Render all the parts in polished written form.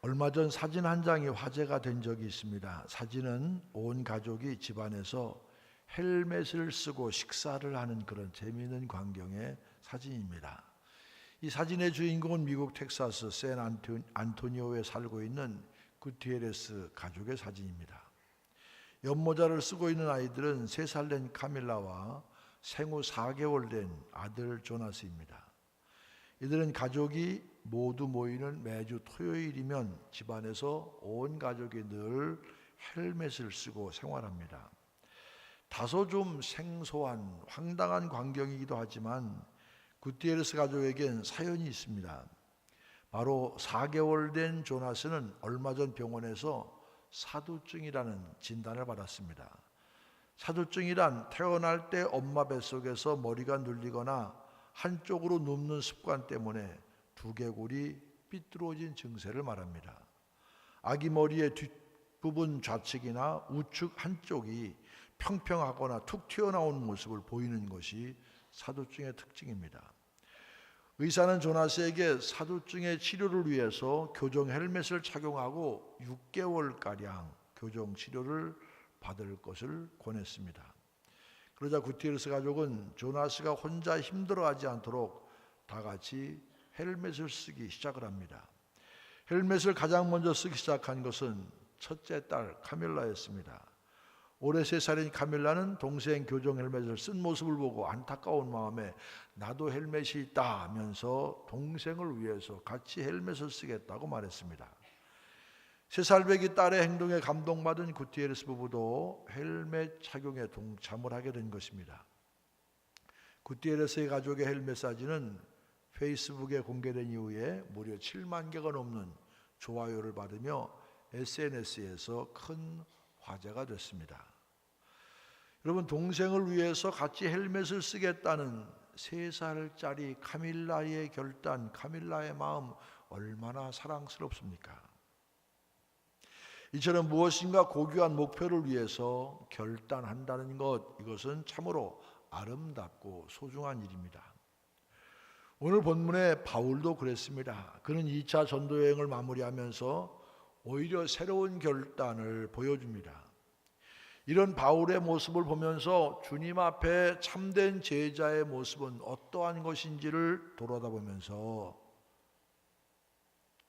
얼마 전 사진 한 장이 화제가 된 적이 있습니다. 사진은 온 가족이 집안에서 헬멧을 쓰고 식사를 하는 그런 재미있는 광경의 사진입니다. 이 사진의 주인공은 미국 텍사스 샌 안토니오에 살고 있는 구티에레스 가족의 사진입니다. 연모자를 쓰고 있는 아이들은 3살 된 카밀라와 생후 4개월 된 아들 조나스입니다. 이들은 가족이 모두 모이는 매주 토요일이면 집안에서 온 가족이 늘 헬멧을 쓰고 생활합니다. 다소 좀 생소한 황당한 광경이기도 하지만 구티에레스 가족에겐 사연이 있습니다. 바로 4개월 된 조나스는 얼마 전 병원에서 사두증이라는 진단을 받았습니다. 사두증이란 태어날 때 엄마 뱃속에서 머리가 눌리거나 한쪽으로 눕는 습관 때문에 두개골이 삐뚤어진 증세를 말합니다. 아기 머리의 뒷부분 좌측이나 우측 한쪽이 평평하거나 툭 튀어나온 모습을 보이는 것이 사두증의 특징입니다. 의사는 조나스에게 사두증의 치료를 위해서 교정 헬멧을 착용하고 6개월가량 교정 치료를 받을 것을 권했습니다. 그러자 구티에레스 가족은 조나스가 혼자 힘들어하지 않도록 다 같이 헬멧을 쓰기 시작을 합니다. 헬멧을 가장 먼저 쓰기 시작한 것은 첫째 딸 카밀라였습니다. 올해 3살인 카밀라는 동생 교정 헬멧을 쓴 모습을 보고 안타까운 마음에 나도 헬멧이 있다 하면서 동생을 위해서 같이 헬멧을 쓰겠다고 말했습니다. 3살배기 딸의 행동에 감동받은 구티에레스 부부도 헬멧 착용에 동참을 하게 된 것입니다. 구티에레스의 가족의 헬멧 사진은 페이스북에 공개된 이후에 무려 7만 개가 넘는 좋아요를 받으며 SNS에서 큰 화제가 됐습니다. 여러분, 동생을 위해서 같이 헬멧을 쓰겠다는 3살짜리 카밀라의 결단, 카밀라의 마음 얼마나 사랑스럽습니까? 이처럼 무엇인가 고귀한 목표를 위해서 결단한다는 것, 이것은 참으로 아름답고 소중한 일입니다. 오늘 본문에 바울도 그랬습니다. 그는 2차 전도여행을 마무리하면서 오히려 새로운 결단을 보여줍니다. 이런 바울의 모습을 보면서 주님 앞에 참된 제자의 모습은 어떠한 것인지를 돌아다보면서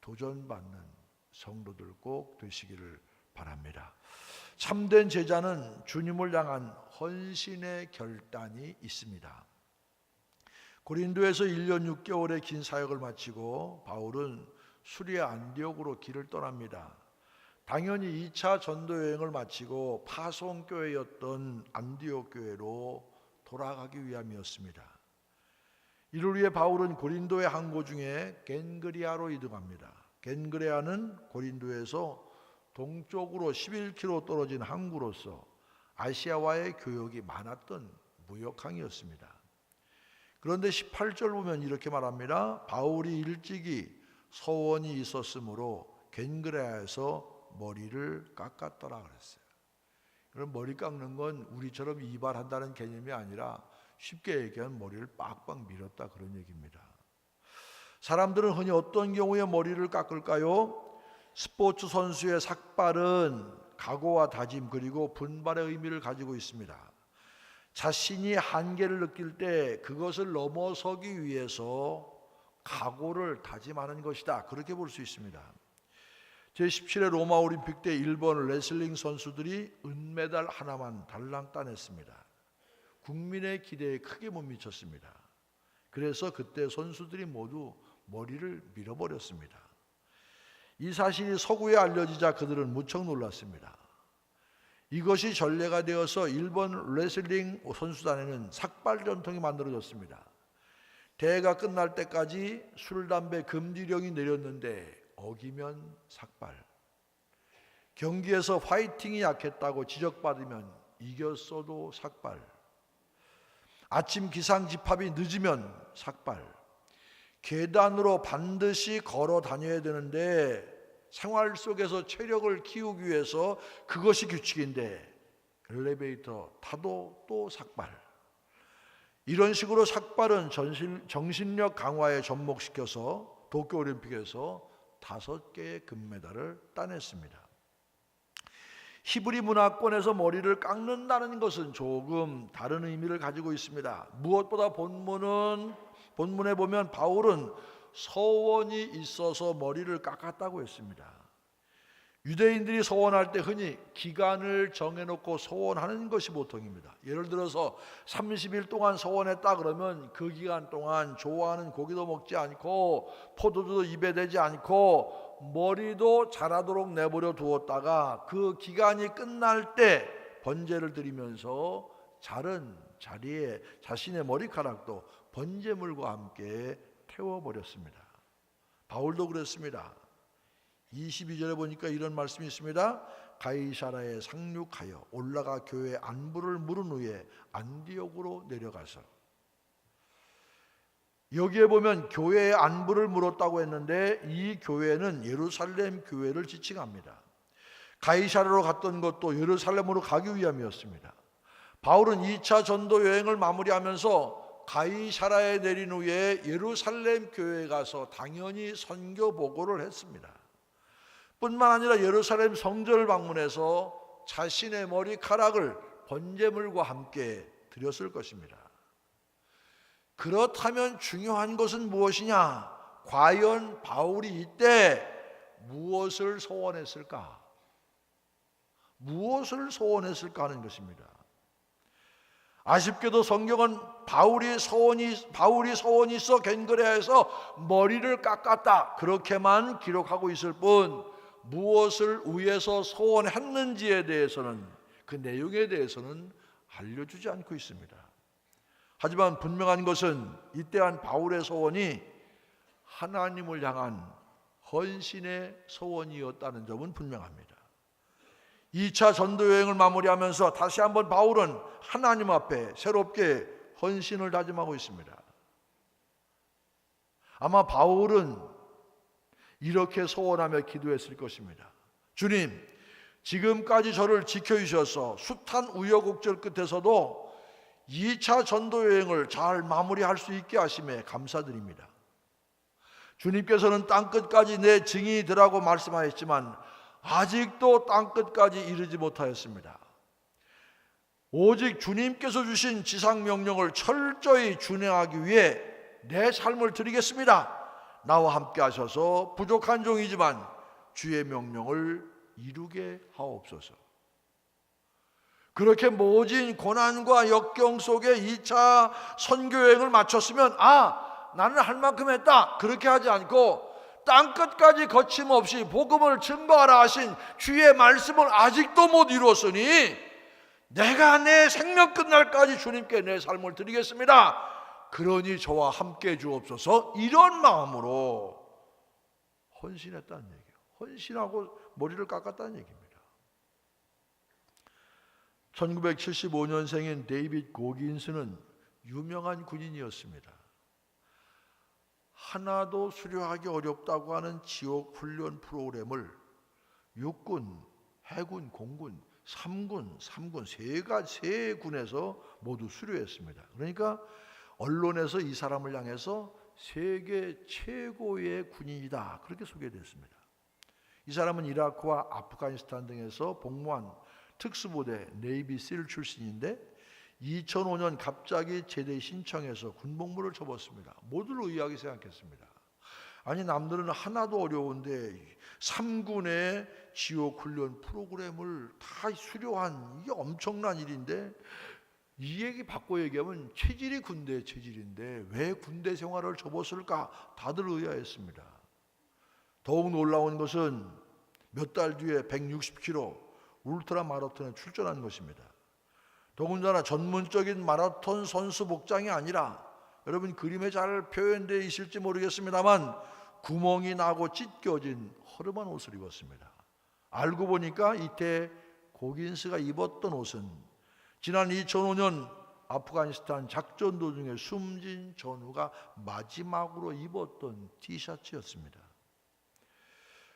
도전받는 성도들 꼭 되시기를 바랍니다. 참된 제자는 주님을 향한 헌신의 결단이 있습니다. 고린도에서 1년 6개월의 긴 사역을 마치고 바울은 수리아 안디옥으로 길을 떠납니다. 당연히 2차 전도여행을 마치고 파송교회였던 안디옥 교회로 돌아가기 위함이었습니다. 이를 위해 바울은 고린도의 항구 중에 겐그리아로 이동합니다. 겐그레아는 고린도에서 동쪽으로 11km 떨어진 항구로서 아시아와의 교역이 많았던 무역항이었습니다. 그런데 18절 보면 이렇게 말합니다. 바울이 일찍이 서원이 있었으므로 겐그레아에서 머리를 깎았더라 그랬어요. 그럼 머리 깎는 건 우리처럼 이발한다는 개념이 아니라 쉽게 얘기하면 머리를 빡빡 밀었다 그런 얘기입니다. 사람들은 흔히 어떤 경우에 머리를 깎을까요? 스포츠 선수의 삭발은 각오와 다짐 그리고 분발의 의미를 가지고 있습니다. 자신이 한계를 느낄 때 그것을 넘어서기 위해서 각오를 다짐하는 것이다. 그렇게 볼 수 있습니다. 제17회 로마 올림픽 때 일본 레슬링 선수들이 은메달 하나만 달랑 따냈습니다. 국민의 기대에 크게 못 미쳤습니다. 그래서 그때 선수들이 모두 머리를 밀어버렸습니다. 이 사실이 서구에 알려지자 그들은 무척 놀랐습니다. 이것이 전례가 되어서 일본 레슬링 선수단에는 삭발 전통이 만들어졌습니다. 대회가 끝날 때까지 술, 담배 금지령이 내렸는데 어기면 삭발. 경기에서 파이팅이 약했다고 지적받으면 이겼어도 삭발. 아침 기상 집합이 늦으면 삭발. 계단으로 반드시 걸어 다녀야 되는데 생활 속에서 체력을 키우기 위해서 그것이 규칙인데 엘리베이터 타도 또 삭발. 이런 식으로 삭발은 정신력 강화에 접목시켜서 도쿄올림픽에서 5개의 금메달을 따냈습니다. 히브리 문화권에서 머리를 깎는다는 것은 조금 다른 의미를 가지고 있습니다. 무엇보다 본문에 보면 바울은 서원이 있어서 머리를 깎았다고 했습니다. 유대인들이 서원할 때 흔히 기간을 정해놓고 서원하는 것이 보통입니다. 예를 들어서 30일 동안 서원했다 그러면 그 기간 동안 좋아하는 고기도 먹지 않고 포도주도 입에 대지 않고 머리도 자라도록 내버려 두었다가 그 기간이 끝날 때 번제를 드리면서 자른 자리에 자신의 머리카락도 번제물과 함께 태워버렸습니다. 바울도 그랬습니다. 22절에 보니까 이런 말씀이 있습니다. 가이사라에 상륙하여 올라가 교회 안부를 물은 후에 안디옥으로 내려가서, 여기에 보면 교회의 안부를 물었다고 했는데 이 교회는 예루살렘 교회를 지칭합니다. 가이사라로 갔던 것도 예루살렘으로 가기 위함이었습니다. 바울은 2차 전도 여행을 마무리하면서 가이사라에 내린 후에 예루살렘 교회에 가서 당연히 선교 보고를 했습니다. 뿐만 아니라 예루살렘 성전을 방문해서 자신의 머리카락을 번제물과 함께 드렸을 것입니다. 그렇다면 중요한 것은 무엇이냐? 과연 바울이 이때 무엇을 소원했을까? 무엇을 소원했을까 하는 것입니다. 아쉽게도 성경은 바울이 서원이 있어 겐그레아에서 머리를 깎았다 그렇게만 기록하고 있을 뿐 무엇을 위해서 소원했는지에 대해서는, 그 내용에 대해서는 알려주지 않고 있습니다. 하지만 분명한 것은 이때한 바울의 소원이 하나님을 향한 헌신의 소원이었다는 점은 분명합니다. 2차 전도 여행을 마무리하면서 다시 한번 바울은 하나님 앞에 새롭게 헌신을 다짐하고 있습니다. 아마 바울은 이렇게 소원하며 기도했을 것입니다. 주님, 지금까지 저를 지켜주셔서 숱한 우여곡절 끝에서도 2차 전도 여행을 잘 마무리할 수 있게 하심에 감사드립니다. 주님께서는 땅끝까지 내 증인이 되라고 말씀하셨지만 아직도 땅끝까지 이르지 못하였습니다. 오직 주님께서 주신 지상명령을 철저히 준행하기 위해 내 삶을 드리겠습니다. 나와 함께 하셔서 부족한 종이지만 주의 명령을 이루게 하옵소서. 그렇게 모진 고난과 역경 속에 2차 선교여행을 마쳤으면 나는 할 만큼 했다 그렇게 하지 않고 땅끝까지 거침없이 복음을 증거하라 하신 주의 말씀을 아직도 못 이루었으니 내가 내 생명 끝날까지 주님께 내 삶을 드리겠습니다. 그러니 저와 함께 해 주옵소서. 이런 마음으로 헌신했다는 얘기예요. 헌신하고 머리를 깎았다는 얘기입니다. 1975년생인 데이빗 고긴스는 유명한 군인이었습니다. 하나도 수료하기 어렵다고 하는 지옥 훈련 프로그램을 육군, 해군, 공군, 삼군 세 군에서 모두 수료했습니다. 그러니까 언론에서 이 사람을 향해서 세계 최고의 군인이다 그렇게 소개됐습니다. 이 사람은 이라크와 아프가니스탄 등에서 복무한 특수부대 네이비실 출신인데 2005년 갑자기 제대 신청해서 군복무를 접었습니다. 모두를 의아하게 생각했습니다. 아니 남들은 하나도 어려운데 3군의 지옥훈련 프로그램을 다 수료한, 이게 엄청난 일인데 이 얘기 바꿔 얘기하면 체질이 군대 체질인데 왜 군대 생활을 접었을까 다들 의아했습니다. 더욱 놀라운 것은 몇 달 뒤에 160km 울트라 마라톤에 출전한 것입니다. 더군다나 전문적인 마라톤 선수 복장이 아니라, 여러분 그림에 잘 표현되어 있을지 모르겠습니다만 구멍이 나고 찢겨진 허름한 옷을 입었습니다. 알고 보니까 이때 고긴스가 입었던 옷은 지난 2005년 아프가니스탄 작전 도중에 숨진 전우가 마지막으로 입었던 티셔츠였습니다.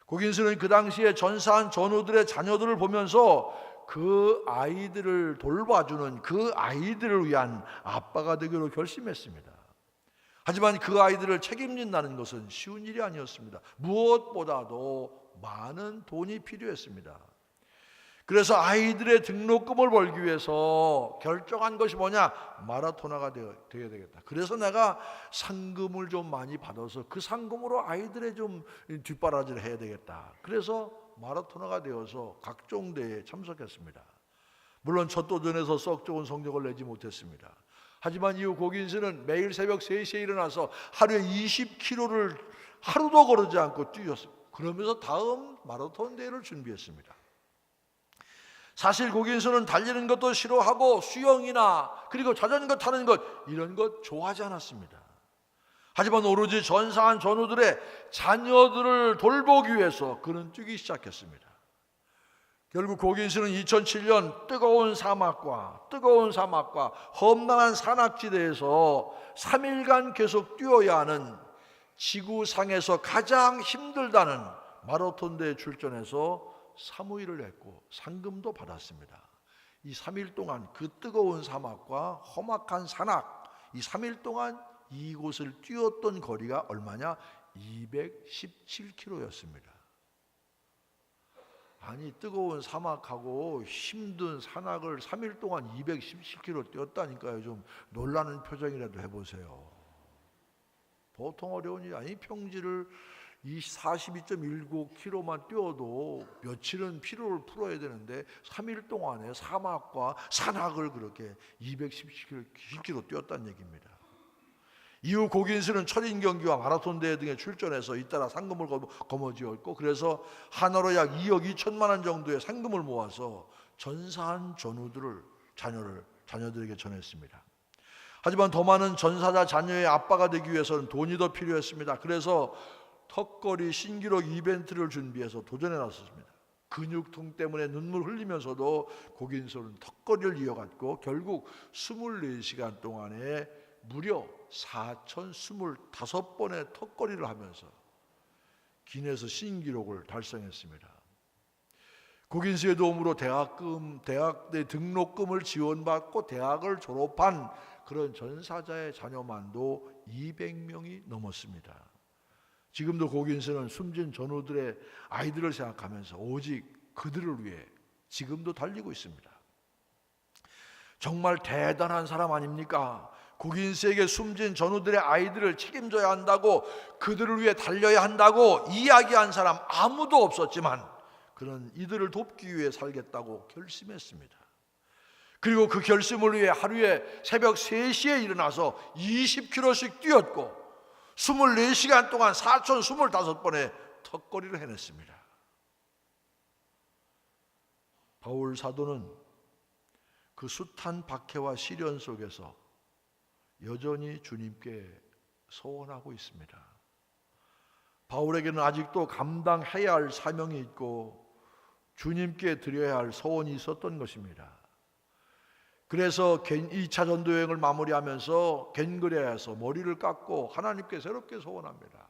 고긴스는 그 당시에 전사한 전우들의 자녀들을 보면서 그 아이들을 돌봐주는, 그 아이들을 위한 아빠가 되기로 결심했습니다. 하지만 그 아이들을 책임진다는 것은 쉬운 일이 아니었습니다. 무엇보다도 많은 돈이 필요했습니다. 그래서 아이들의 등록금을 벌기 위해서 결정한 것이 뭐냐? 마라토나가 되어야 되겠다. 그래서 내가 상금을 좀 많이 받아서 그 상금으로 아이들의 좀 뒷바라지를 해야 되겠다. 그래서 마라토나가 되어서 각종 대회에 참석했습니다. 물론 첫 도전에서 썩 좋은 성적을 내지 못했습니다. 하지만 이후 고긴스는 매일 새벽 3시에 일어나서 하루에 20km를 하루도 거르지 않고 뛰었습니다. 그러면서 다음 마라톤 대회를 준비했습니다. 사실 고긴스는 달리는 것도 싫어하고 수영이나 그리고 자전거 타는 것 이런 것 좋아하지 않았습니다. 하지만 오로지 전사한 전우들의 자녀들을 돌보기 위해서 그는 뛰기 시작했습니다. 결국 고긴스는 2007년 뜨거운 사막과 험난한 산악지대에서 3일간 계속 뛰어야 하는 지구상에서 가장 힘들다는 마라톤 대회에 출전해서 사무위를 했고 상금도 받았습니다. 이 3일 동안 그 뜨거운 사막과 험악한 산악, 이 3일 동안 이곳을 뛰었던 거리가 얼마냐? 217km였습니다. 아니 뜨거운 사막하고 힘든 산악을 3일 동안 217km 뛰었다니까요. 좀 놀라는 표정이라도 해보세요. 보통 어려운 일이 아니. 평지를 이 42.19km만 뛰어도 며칠은 피로를 풀어야 되는데 3일 동안에 사막과 산악을 그렇게 217km 뛰었다는 얘기입니다. 이후 고긴스는 철인 경기와 마라톤 대회 등에 출전해서 잇따라 상금을 거머쥐었고 그래서 하나로 약 2억 2천만 원 정도의 상금을 모아서 전사한 전우들을 자녀들에게 전했습니다. 하지만 더 많은 전사자 자녀의 아빠가 되기 위해서는 돈이 더 필요했습니다. 그래서 턱걸이 신기록 이벤트를 준비해서 도전해 나섰습니다. 근육통 때문에 눈물 흘리면서도 고긴스는 턱걸이를 이어갔고 결국 24시간 동안에 무려 4,025번의 턱걸이를 하면서 기네스 신기록을 달성했습니다. 고긴스의 도움으로 대학의 등록금을 지원받고 대학을 졸업한 그런 전사자의 자녀만도 200명이 넘었습니다. 지금도 고긴스는 숨진 전우들의 아이들을 생각하면서 오직 그들을 위해 지금도 달리고 있습니다. 정말 대단한 사람 아닙니까? 고긴스에게 숨진 전우들의 아이들을 책임져야 한다고, 그들을 위해 달려야 한다고 이야기한 사람 아무도 없었지만 그는 이들을 돕기 위해 살겠다고 결심했습니다. 그리고 그 결심을 위해 하루에 새벽 3시에 일어나서 20km씩 뛰었고 24시간 동안 4,025번의 턱걸이를 해냈습니다. 바울 사도는 그 숱한 박해와 시련 속에서 여전히 주님께 소원하고 있습니다. 바울에게는 아직도 감당해야 할 사명이 있고 주님께 드려야 할 소원이 있었던 것입니다. 그래서 2차 전도여행을 마무리하면서 겐그레아에서 머리를 깎고 하나님께 새롭게 소원합니다.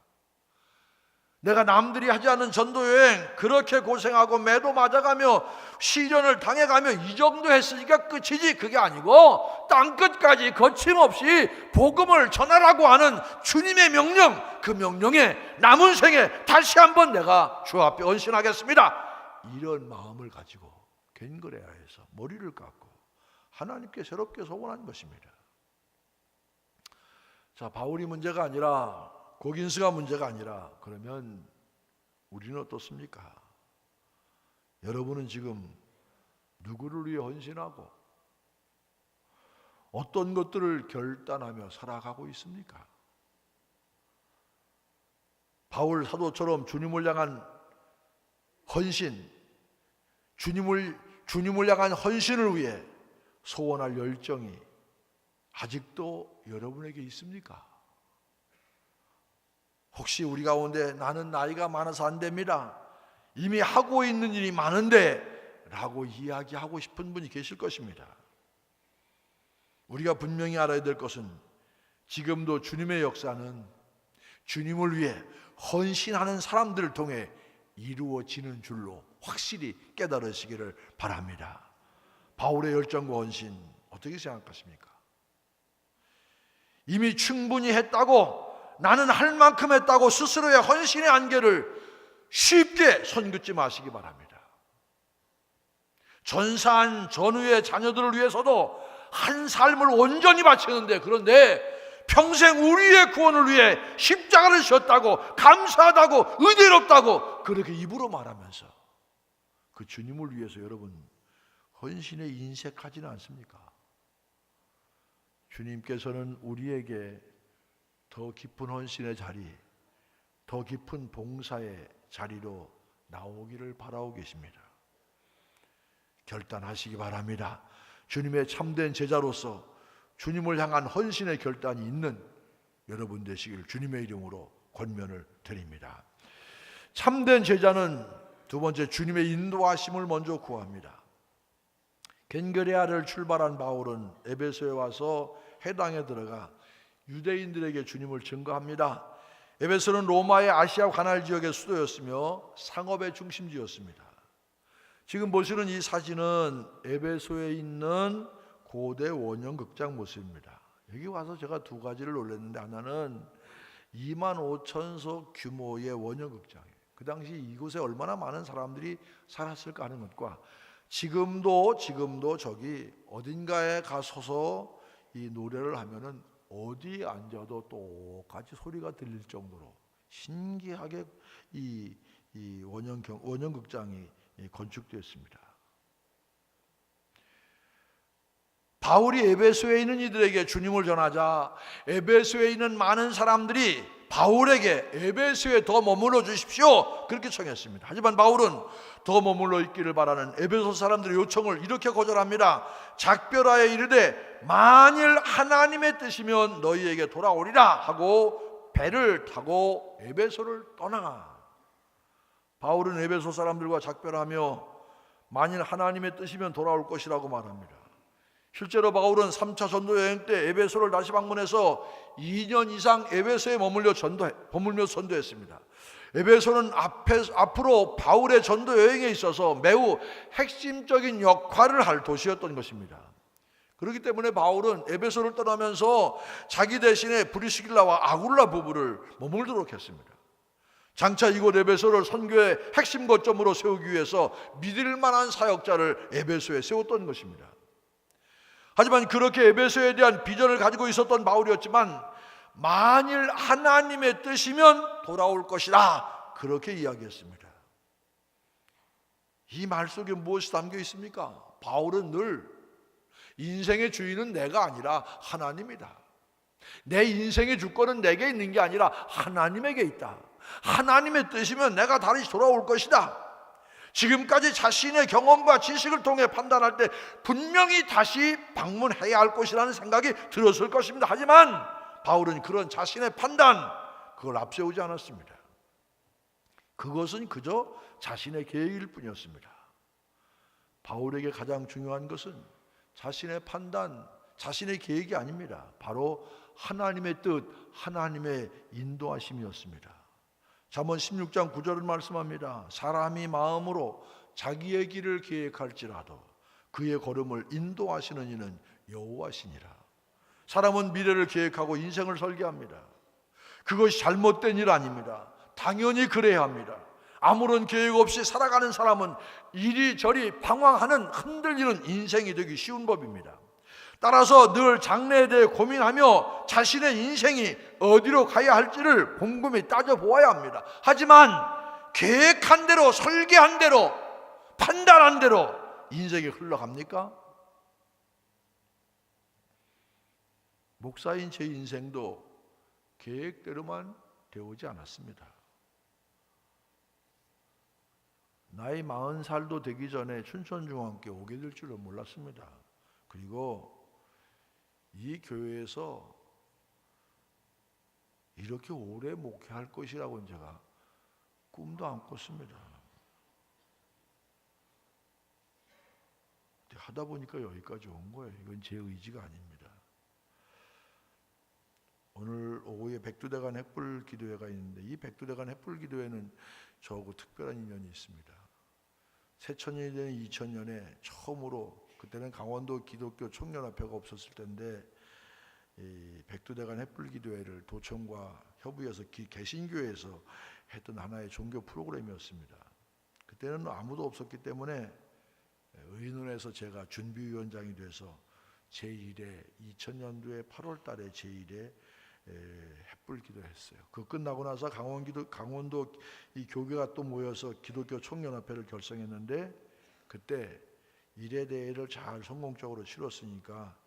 내가 남들이 하지 않는 전도여행 그렇게 고생하고 매도 맞아가며 시련을 당해가며 이 정도 했으니까 끝이지, 그게 아니고 땅끝까지 거침없이 복음을 전하라고 하는 주님의 명령, 그 명령에 남은 생에 다시 한번 내가 주 앞에 헌신하겠습니다, 이런 마음을 가지고 겐그레아에서 머리를 깎고 하나님께 새롭게 소원한 것입니다. 자, 바울이 문제가 아니라, 고긴스가 문제가 아니라, 그러면 우리는 어떻습니까? 여러분은 지금 누구를 위해 헌신하고 어떤 것들을 결단하며 살아가고 있습니까? 바울 사도처럼 주님을 향한 헌신, 주님을 향한 헌신을 위해 소원할 열정이 아직도 여러분에게 있습니까? 혹시 우리 가운데 나는 나이가 많아서 안 됩니다, 이미 하고 있는 일이 많은데 라고 이야기하고 싶은 분이 계실 것입니다. 우리가 분명히 알아야 될 것은 지금도 주님의 역사는 주님을 위해 헌신하는 사람들을 통해 이루어지는 줄로 확실히 깨달으시기를 바랍니다. 바울의 열정과 헌신 어떻게 생각하십니까? 이미 충분히 했다고, 나는 할 만큼 했다고 스스로의 헌신의 한계를 쉽게 손 긋지 마시기 바랍니다. 전사한 전후의 자녀들을 위해서도 한 삶을 온전히 바치는데, 그런데 평생 우리의 구원을 위해 십자가를 졌다고, 감사하다고, 은혜롭다고 그렇게 입으로 말하면서 그 주님을 위해서 여러분 헌신에 인색하지는 않습니까? 주님께서는 우리에게 더 깊은 헌신의 자리, 더 깊은 봉사의 자리로 나오기를 바라고 계십니다. 결단하시기 바랍니다. 주님의 참된 제자로서 주님을 향한 헌신의 결단이 있는 여러분 되시길 주님의 이름으로 권면을 드립니다. 참된 제자는 두 번째, 주님의 인도하심을 먼저 구합니다. 겐게레아를 출발한 바울은 에베소에 와서 회당에 들어가 유대인들에게 주님을 증거합니다. 에베소는 로마의 아시아 관할 지역의 수도였으며 상업의 중심지였습니다. 지금 보시는 이 사진은 에베소에 있는 고대 원형 극장 모습입니다. 여기 와서 제가 두 가지를 놀랐는데, 하나는 25,000석 규모의 원형 극장이에요. 그 당시 이곳에 얼마나 많은 사람들이 살았을까 하는 것과 지금도 저기 어딘가에 가서서 이 노래를 하면은 어디 앉아도 똑같이 소리가 들릴 정도로 신기하게 이 원형 극장이 건축되었습니다. 바울이 에베소에 있는 이들에게 주님을 전하자 에베소에 있는 많은 사람들이 바울에게 에베소에 더 머물러 주십시오 그렇게 청했습니다. 하지만 바울은 더 머물러 있기를 바라는 에베소 사람들의 요청을 이렇게 거절합니다. 작별하여 이르되 만일 하나님의 뜻이면 너희에게 돌아오리라 하고 배를 타고 에베소를 떠나. 바울은 에베소 사람들과 작별하며 만일 하나님의 뜻이면 돌아올 것이라고 말합니다. 실제로 바울은 3차 전도 여행 때 에베소를 다시 방문해서 2년 이상 에베소에 머물며 전도했습니다. 에베소는 앞으로 바울의 전도 여행에 있어서 매우 핵심적인 역할을 할 도시였던 것입니다. 그렇기 때문에 바울은 에베소를 떠나면서 자기 대신에 브리스길라와 아굴라 부부를 머물도록 했습니다. 장차 이곳 에베소를 선교의 핵심 거점으로 세우기 위해서 믿을 만한 사역자를 에베소에 세웠던 것입니다. 하지만 그렇게 에베소에 대한 비전을 가지고 있었던 바울이었지만 만일 하나님의 뜻이면 돌아올 것이라 그렇게 이야기했습니다. 이 말 속에 무엇이 담겨 있습니까? 바울은 늘 인생의 주인은 내가 아니라 하나님이다. 내 인생의 주권은 내게 있는 게 아니라 하나님에게 있다. 하나님의 뜻이면 내가 다시 돌아올 것이다. 지금까지 자신의 경험과 지식을 통해 판단할 때 분명히 다시 방문해야 할 것이라는 생각이 들었을 것입니다. 하지만 바울은 그런 자신의 판단, 그걸 앞세우지 않았습니다. 그것은 그저 자신의 계획일 뿐이었습니다. 바울에게 가장 중요한 것은 자신의 판단, 자신의 계획이 아닙니다. 바로 하나님의 뜻, 하나님의 인도하심이었습니다. 잠언 16장 9절을 말씀합니다. 사람이 마음으로 자기의 길을 계획할지라도 그의 걸음을 인도하시는 이는 여호와시니라. 사람은 미래를 계획하고 인생을 설계합니다. 그것이 잘못된 일 아닙니다. 당연히 그래야 합니다. 아무런 계획 없이 살아가는 사람은 이리저리 방황하는 흔들리는 인생이 되기 쉬운 법입니다. 따라서 늘 장래에 대해 고민하며 자신의 인생이 어디로 가야 할지를 곰곰이 따져보아야 합니다. 하지만 계획한 대로, 설계한 대로, 판단한 대로 인생이 흘러갑니까? 목사인 제 인생도 계획대로만 되어오지 않았습니다. 나이 40살도 되기 전에 춘천중앙교회 오게 될 줄은 몰랐습니다. 그리고 이 교회에서 이렇게 오래 목회할 것이라고는 제가 꿈도 안 꿨습니다. 하다 보니까 여기까지 온 거예요. 이건 제 의지가 아닙니다. 오늘 오후에 백두대간 햇불 기도회가 있는데 이 백두대간 햇불 기도회는 저하고 특별한 인연이 있습니다. 새천년이 되는 2000년에 처음으로, 그때는 강원도 기독교 청년협회가 없었을 텐데 이 국토대간 햇불기도회를 도청과 협의해서 개신교에서 했던 하나의 종교 프로그램이었습니다. 그때는 아무도 없었기 때문에 의논해서 제가 준비위원장이 돼서 제1회 2000년도에 8월 달에 제1회 햇불기도 했어요. 그 끝나고 나서 강원도 이 교계가 또 모여서 기독교 총연합회를 결성했는데 그때 1회 대회를 잘 성공적으로 치렀으니까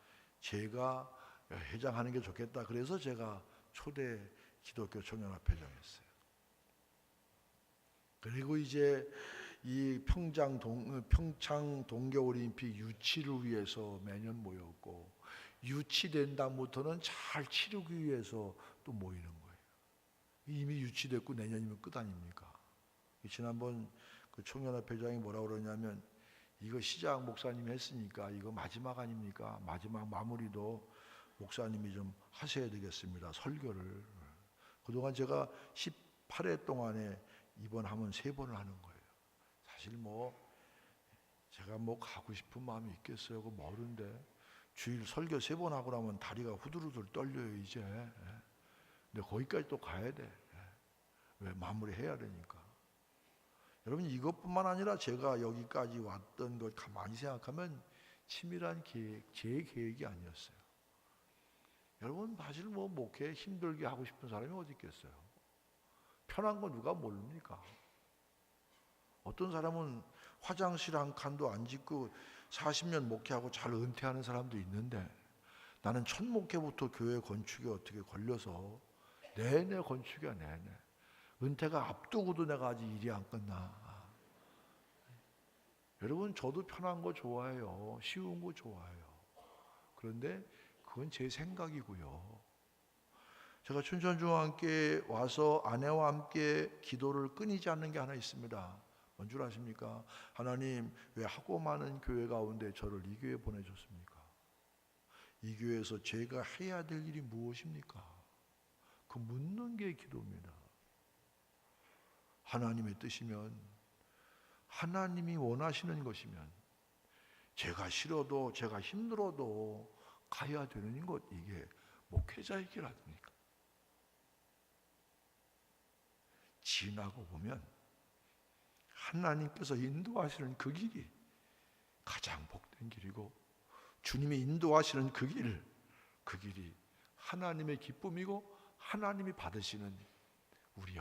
제가 회장하는 게 좋겠다. 그래서 제가 초대 기독교 총연합회장했어요. 그리고 이제 이 평창 동계올림픽 유치를 위해서 매년 모였고 유치된 다음부터는 잘 치르기 위해서 또 모이는 거예요. 이미 유치됐고 내년이면 끝 아닙니까? 지난번 그 총연합회장이 뭐라고 그러냐면 이거 시작 목사님이 했으니까 이거 마지막 아닙니까? 마지막 마무리도 목사님이 좀 하셔야 되겠습니다. 설교를. 그동안 제가 18회 동안에 이번 하면 3번을 하는 거예요. 사실 제가 가고 싶은 마음이 있겠어요. 그 멀은데 주일 설교 3번 하고 나면 다리가 후들후들 떨려요 이제. 근데 거기까지 또 가야 돼. 왜? 마무리해야 되니까. 여러분 이것뿐만 아니라 제가 여기까지 왔던 것 가만히 생각하면 치밀한 계획, 제 계획이 아니었어요. 여러분 사실 목회 힘들게 하고 싶은 사람이 어디 있겠어요? 편한 거 누가 모릅니까? 어떤 사람은 화장실 한 칸도 안 짓고 40년 목회하고 잘 은퇴하는 사람도 있는데 나는 첫 목회부터 교회 건축에 어떻게 걸려서 내내 건축이야 내내. 은퇴가 앞두고도 내가 아직 일이 안 끝나. 여러분 저도 편한 거 좋아해요. 쉬운 거 좋아해요. 그런데 그건 제 생각이고요. 제가 춘천중앙교회 와서 아내와 함께 기도를 끊이지 않는 게 하나 있습니다. 뭔 줄 아십니까? 하나님 왜 하고 많은 교회 가운데 저를 이 교회에 보내줬습니까? 이 교회에서 제가 해야 될 일이 무엇입니까? 그 묻는 게 기도입니다. 하나님의 뜻이면 하나님이 원하시는 것이면 제가 싫어도 제가 힘들어도 가야 되는 것, 이게 목회자의 길 아닙니까? 지나고 보면 하나님께서 인도하시는 그 길이 가장 복된 길이고 주님이 인도하시는 그 길이 하나님의 기쁨이고 하나님이 받으시는 우리의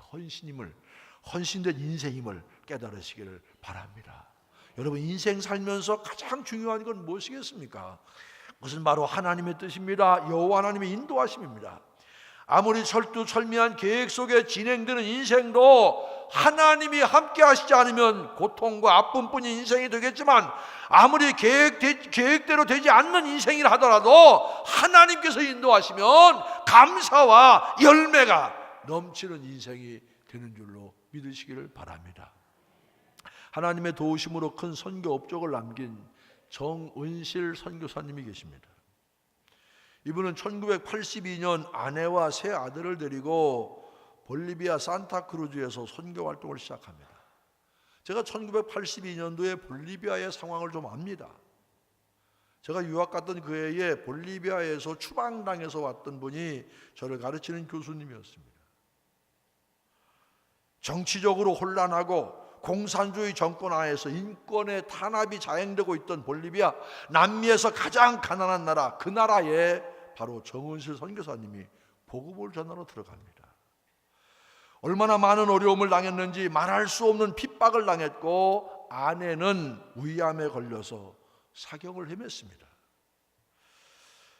헌신된 인생임을 깨달으시기를 바랍니다. 여러분 인생 살면서 가장 중요한 건 무엇이겠습니까? 그것은 바로 하나님의 뜻입니다. 여호와 하나님의 인도하심입니다. 아무리 철두철미한 계획 속에 진행되는 인생도 하나님이 함께 하시지 않으면 고통과 아픔뿐인 인생이 되겠지만 아무리 계획대로 되지 않는 인생이라 하더라도 하나님께서 인도하시면 감사와 열매가 넘치는 인생이 되는 줄로 믿으시기를 바랍니다. 하나님의 도우심으로 큰 선교 업적을 남긴 정은실 선교사님이 계십니다. 이분은 1982년 아내와 세 아들을 데리고 볼리비아 산타크루즈에서 선교 활동을 시작합니다. 제가 1982년도에 볼리비아의 상황을 좀 압니다. 제가 유학 갔던 그 해에 볼리비아에서 추방당해서 왔던 분이 저를 가르치는 교수님이었습니다. 정치적으로 혼란하고 공산주의 정권 하에서 인권의 탄압이 자행되고 있던 볼리비아, 남미에서 가장 가난한 나라, 그 나라에 바로 정은실 선교사님이 복음을 전하러 들어갑니다. 얼마나 많은 어려움을 당했는지 말할 수 없는 핍박을 당했고 아내는 위암에 걸려서 사경을 헤맸습니다.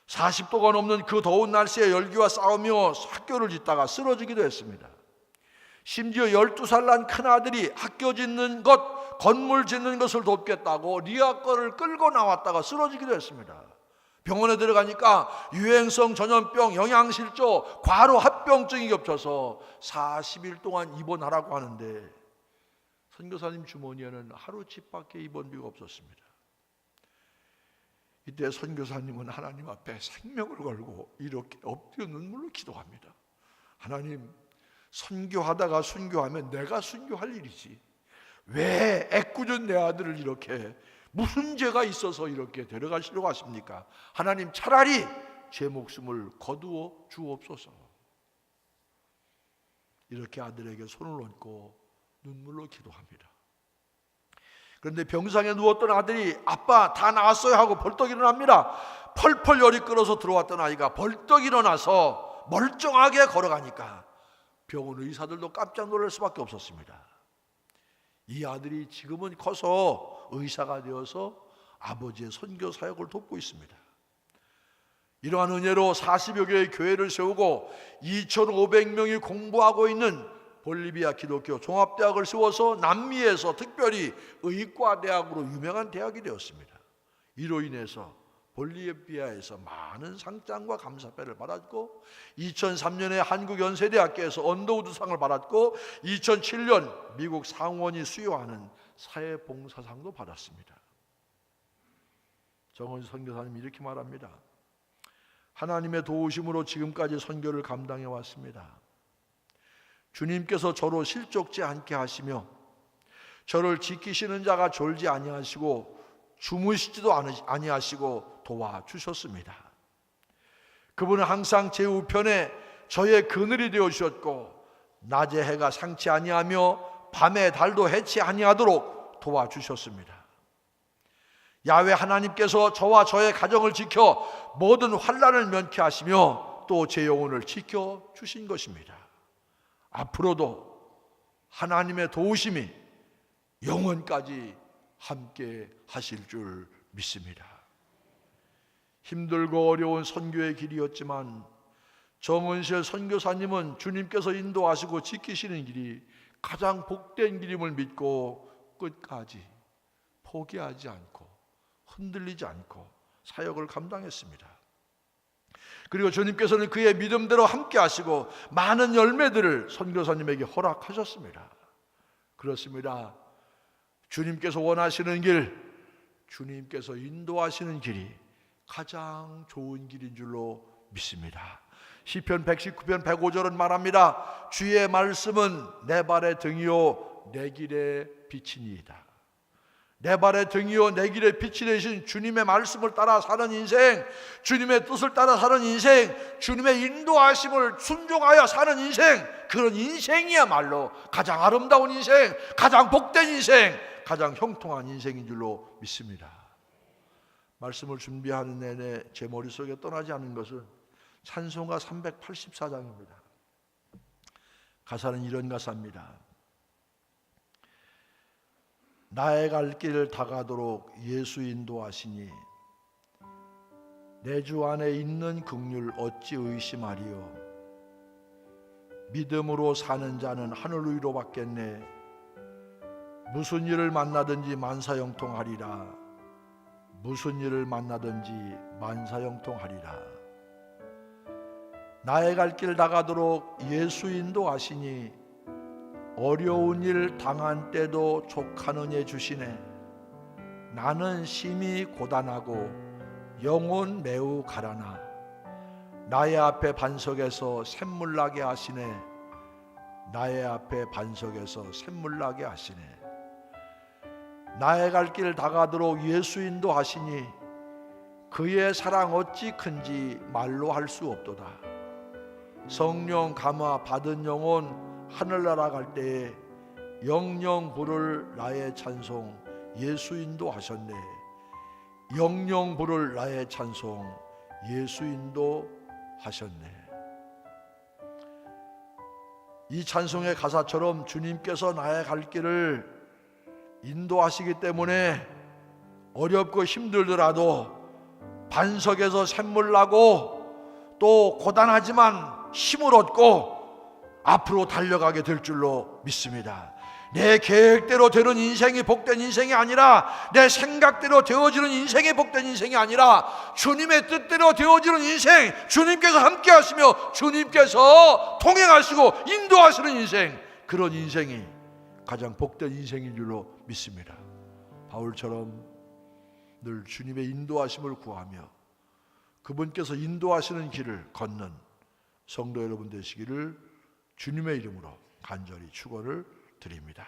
40도가 넘는 그 더운 날씨에 열기와 싸우며 학교를 짓다가 쓰러지기도 했습니다. 심지어 12살 난 큰아들이 학교 짓는 것, 건물 짓는 것을 돕겠다고 리아꺼를 끌고 나왔다가 쓰러지기도 했습니다. 병원에 들어가니까 유행성 전염병, 영양실조, 과로 합병증이 겹쳐서 40일 동안 입원하라고 하는데 선교사님 주머니에는 하루치밖에 입원비가 없었습니다. 이때 선교사님은 하나님 앞에 생명을 걸고 이렇게 엎드려 눈물로 기도합니다. 하나님, 선교하다가 순교하면 내가 순교할 일이지 왜 애꿎은 내 아들을 이렇게 무슨 죄가 있어서 이렇게 데려가시려고 하십니까? 하나님, 차라리 제 목숨을 거두어 주옵소서. 이렇게 아들에게 손을 얹고 눈물로 기도합니다. 그런데 병상에 누웠던 아들이 아빠 다 나았어요 하고 벌떡 일어납니다. 펄펄 열이 끓어서 들어왔던 아이가 벌떡 일어나서 멀쩡하게 걸어가니까 병원 의사들도 깜짝 놀랄 수밖에 없었습니다. 이 아들이 지금은 커서 의사가 되어서 아버지의 선교 사역을 돕고 있습니다. 이러한 은혜로 40여 개의 교회를 세우고 2,500명이 공부하고 있는 볼리비아 기독교 종합대학을 세워서 남미에서 특별히 의과대학으로 유명한 대학이 되었습니다. 이로 인해서 볼리비아에서 많은 상장과 감사패를 받았고 2003년에 한국연세대학교에서 언더우드상을 받았고 2007년 미국 상원이 수여하는 사회봉사상도 받았습니다. 정은수 선교사님이 이렇게 말합니다. 하나님의 도우심으로 지금까지 선교를 감당해 왔습니다. 주님께서 저로 실족지 않게 하시며 저를 지키시는 자가 졸지 아니하시고 주무시지도 아니하시고 도와주셨습니다. 그분은 항상 제 우편에 저의 그늘이 되어 주셨고 낮에 해가 상치 아니하며 밤에 달도 해치 아니하도록 도와주셨습니다. 야훼 하나님께서 저와 저의 가정을 지켜 모든 환난을 면케 하시며 또 제 영혼을 지켜 주신 것입니다. 앞으로도 하나님의 도우심이 영원까지 함께 하실 줄 믿습니다. 힘들고 어려운 선교의 길이었지만 정은실 선교사님은 주님께서 인도하시고 지키시는 길이 가장 복된 길임을 믿고 끝까지 포기하지 않고 흔들리지 않고 사역을 감당했습니다. 그리고 주님께서는 그의 믿음대로 함께 하시고 많은 열매들을 선교사님에게 허락하셨습니다. 그렇습니다. 주님께서 원하시는 길, 주님께서 인도하시는 길이 가장 좋은 길인 줄로 믿습니다. 시편 119편 105절은 말합니다. 주의 말씀은 내 발의 등이요 내 길의 빛이니이다. 내 발의 등이요 내 길의 빛이 되신 주님의 말씀을 따라 사는 인생, 주님의 뜻을 따라 사는 인생, 주님의 인도하심을 순종하여 사는 인생, 그런 인생이야말로 가장 아름다운 인생, 가장 복된 인생, 가장 형통한 인생인 줄로 믿습니다. 말씀을 준비하는 내내 제 머릿속에 떠나지 않은 것은 찬송가 384장입니다. 가사는 이런 가사입니다. 나의 갈 길 다가도록 예수 인도하시니 내 주 안에 있는 긍휼 어찌 의심하리요. 믿음으로 사는 자는 하늘 위로 받겠네. 무슨 일을 만나든지 만사형통하리라. 무슨 일을 만나든지 만사형통하리라. 나의 갈 길 다가도록 예수 인도하시니 어려운 일 당한 때도 족한 은혜 주시네. 나는 심히 고단하고 영혼 매우 가라나 나의 앞에 반석에서 샘물 나게 하시네. 나의 앞에 반석에서 샘물 나게 하시네. 나의 갈 길 다가도록 예수 인도하시니 그의 사랑 어찌 큰지 말로 할 수 없도다. 성령 감화 받은 영혼 하늘나라 갈 때에 영영 부를 나의 찬송 예수 인도하셨네. 영영 부를 나의 찬송 예수 인도하셨네. 이 찬송의 가사처럼 주님께서 나의 갈 길을 인도하시기 때문에 어렵고 힘들더라도 반석에서 샘물 나고 또 고단하지만 힘을 얻고 앞으로 달려가게 될 줄로 믿습니다. 내 계획대로 되는 인생이 복된 인생이 아니라 내 생각대로 되어지는 인생이 복된 인생이 아니라 주님의 뜻대로 되어지는 인생, 주님께서 함께 하시며 주님께서 통행하시고 인도하시는 인생, 그런 인생이 가장 복된 인생인 줄로 믿습니다. 바울처럼 늘 주님의 인도하심을 구하며 그분께서 인도하시는 길을 걷는 성도 여러분 되시기를 주님의 이름으로 간절히 축원을 드립니다.